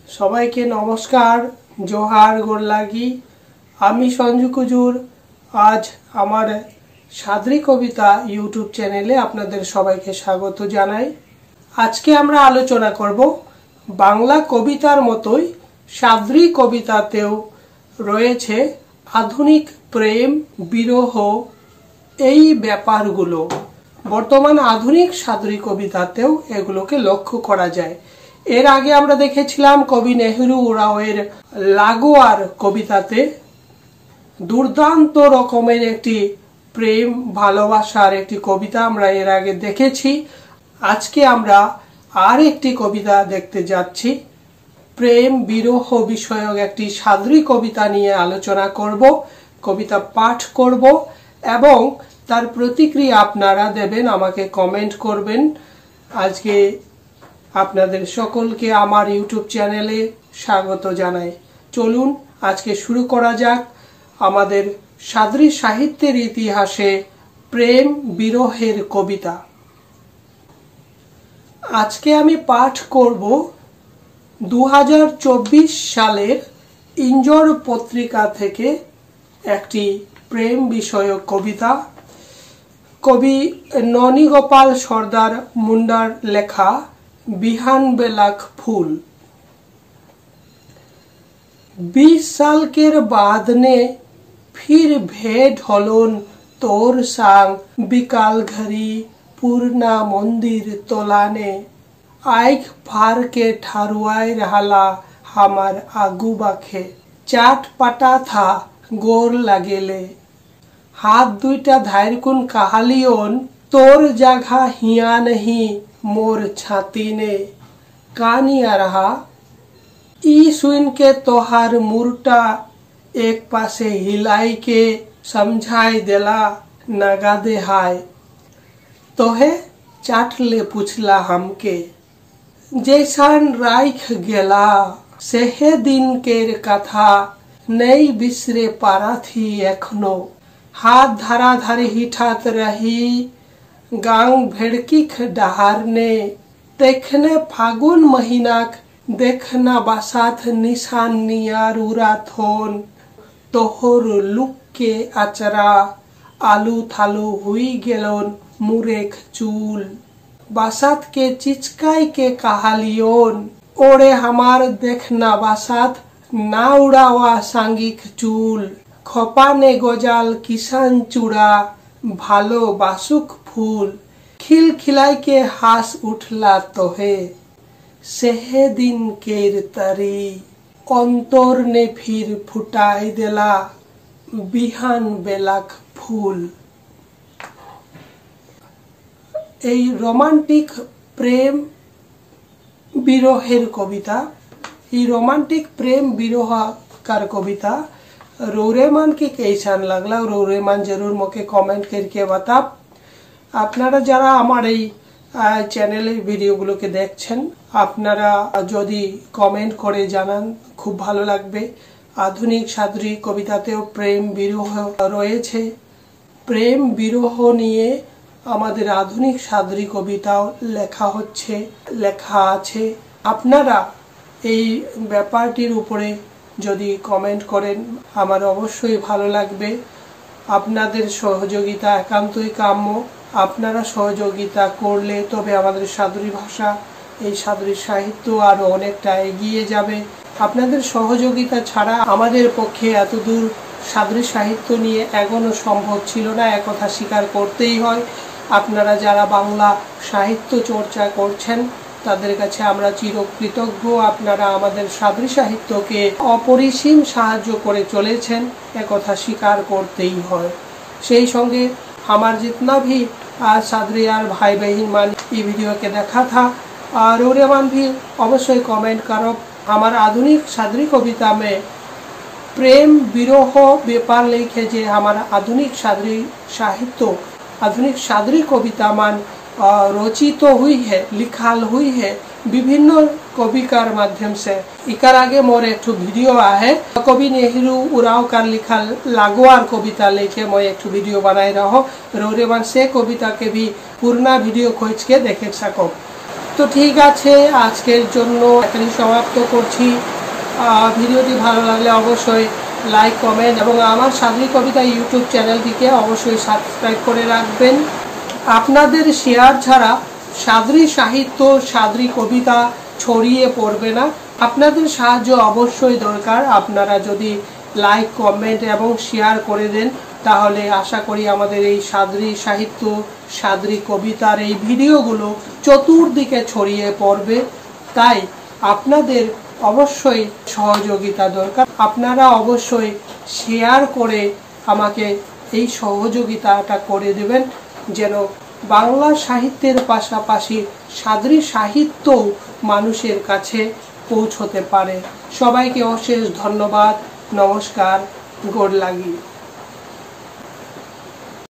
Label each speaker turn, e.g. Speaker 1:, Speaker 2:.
Speaker 1: সবাইকে নমস্কার, জোহার, গোরলাগি। আমি সঞ্জু কুজুর। আজ আমার সাদরি কবিতা ইউটিউব চ্যানেলে আপনাদের সবাইকে স্বাগত জানাই। আজকে আমরা আলোচনা করব বাংলা কবিতার মতোই সাদরি কবিতাতেও রয়েছে আধুনিক প্রেম, বিরহ, এই ব্যাপারগুলো। বর্তমান আধুনিক সাদরি কবিতাতেও এগুলোকে লক্ষ্য করা যায়। এর আগে আমরা দেখেছিলাম কবি নেহেরু ওরাওয়ের লাগোয়ার কবিতাতে দুর্দান্ত রকমের একটি প্রেম ভালোবাসার একটি কবিতা আমরা এর আগে দেখেছি। আজকে আমরা আর একটি কবিতা দেখতে যাচ্ছি। প্রেম বিরহ বিষয়ক একটি সাদরি কবিতা নিয়ে আলোচনা করব, কবিতা পাঠ করব এবং তার প্রতিক্রিয়া আপনারা দেবেন, আমাকে কমেন্ট করবেন। আজকে আপনাদের সকলকে আমার ইউটিউব চ্যানেলে স্বাগত জানাই। চলুন আজকে শুরু করা যাক আমাদের সাদরি সাহিত্যের ইতিহাসে প্রেম বিরহের কবিতা। আজকে আমি পাঠ করব 2024 সালের ইঞ্জর পত্রিকা থেকে একটি প্রেম বিষয়ক কবিতা। কবি ননী গোপাল সর্দার মুন্ডার লেখা बिहान बेलाक फूल। 20 साल के बाद ने फिर भेंट हलोन तोर सांग बिकाल घड़ी पूर्णा मंदिर तोलाने आइक फार के ठारुआई रहला हमार आगू बाखे चाट पाटा था गोर लगेले हाथ दुईटा धायरकुन कहालियोन तोर जगह हिया नहीं मोर छाती ने कानिया रहा ई सुन के तोहार मुरटा एक पासे हिलाई के समझाई देला नगा दे हाय तोहे चाटले पूछला हमके जैसान राइख गेला सेहे दिन केर कथा नई बिसरे पारा थी एखनो हाथ धरा धरी हिठात रही गांग भेड़किख डहार ने देखने फागुन महीनाक देखना बासाथ निशान नियार उरा थोन तोहर लुक के आचरा आलू थालू हुई गेलोन मुरेख चूल बासात के चिचकाई के कहालियोन ओरे हमार देखना बासात ना उड़ावा सांगिक चूल खपा ने गोजाल किसान चूड़ा भालो बासुक फूल खिल खिलाई के हास उठला तोहे सेहे दिन केर तरी अंतर ने फिर फुटाई देला बिहान बेलाक फूल। এই রোমান্টিক প্রেম বিরহের কবিতা, এই রোমান্টিক প্রেম বিরহকার কবিতা रोरेमान के कैसन लगला रोरेमान जरूर मोके कमेंट करके बताब। আপনারা যারা আমার এই চ্যানেলের ভিডিওগুলোকে দেখছেন আপনারা যদি কমেন্ট করে জানান খুব ভালো লাগবে। আধুনিক সাদরি কবিতাতেও প্রেম বিরহ রয়েছে। প্রেম বিরহ নিয়ে আমাদের আধুনিক সাদরি কবিতাও লেখা হচ্ছে, লেখা আছে। আপনারা এই ব্যাপারটির উপরে যদি কমেন্ট করেন আমার অবশ্যই ভালো লাগবে। আপনাদের সহযোগিতা একান্তই কাম্য। আপনারা সহযোগিতা করলে তবে আমাদের সাদরি ভাষা, এই সাদরি সাহিত্য আরো অনেকটা এগিয়ে যাবে। আপনাদের সহযোগিতা ছাড়া আমাদের পক্ষে এতদূর সাদরি সাহিত্য নিয়ে এগোনো সম্ভব ছিল না, একথা স্বীকার করতেই হয়। আপনারা যারা বাংলা সাহিত্য চর্চা করছেন তাদের কাছে আমরা চিরকৃতজ্ঞ। আপনারা আমাদের সাদরি সাহিত্যকে অপরিসীম সাহায্য করে চলেছেন, একথা স্বীকার করতেই হয়। সেই সঙ্গে আমার जितना भी सादरी यार भाई बहन मान ये वीडियो के देखा था और मान भी अवश्य कमेंट करो। हमार आधुनिक सादरी कविता में प्रेम विरह व्यापार लिखे जे हमारा आधुनिक सादरी साहित्य, आधुनिक सादरी कविता मान रचित हुई है, लिखाल हुई है विभिन्न कविकार माध्यम से। इकर आगे मोर एक वीडियो आहे कवि नेहरू उराव का लिखा लागोआर कविता लेके मैं एक वीडियो बनाई रहो रोरेमान से कविता के भी पूर्णा वीडियो खोज के देखे सको। তো ঠিক আছে, আজকের জন্য এখানেই সমাপ্ত করছি। ভিডিওটি ভালো লাগলে অবশ্যই লাইক, কমেন্ট এবং আমার সাদরি কবিতা ইউটিউব চ্যানেলটিকে অবশ্যই সাবস্ক্রাইব করে রাখবেন। আপনাদের শেয়ার ছাড়া সাদরি সাহিত্য, সাদরি কবিতা ছড়িয়ে পড়বে না। আপনাদের সাহায্য অবশ্যই দরকার। আপনারা যদি লাইক, কমেন্ট এবং শেয়ার করে দেন তাহলে আশা করি আমাদের এই সাদরি সাহিত্য, সাদরি কবিতার এই ভিডিওগুলো চতুর্দিকে ছড়িয়ে পড়বে। তাই আপনাদের অবশ্যই সহযোগিতা দরকার। আপনারা অবশ্যই শেয়ার করে আমাকে এই সহযোগিতাটা করে দেবেন, যেন বাংলা সাহিত্যের পাশাপাশি সাদরি সাহিত্য মানুষের কাছে পৌঁছতে পারে। সবাইকে অশেষ ধন্যবাদ। নমস্কার, গোড লাগি।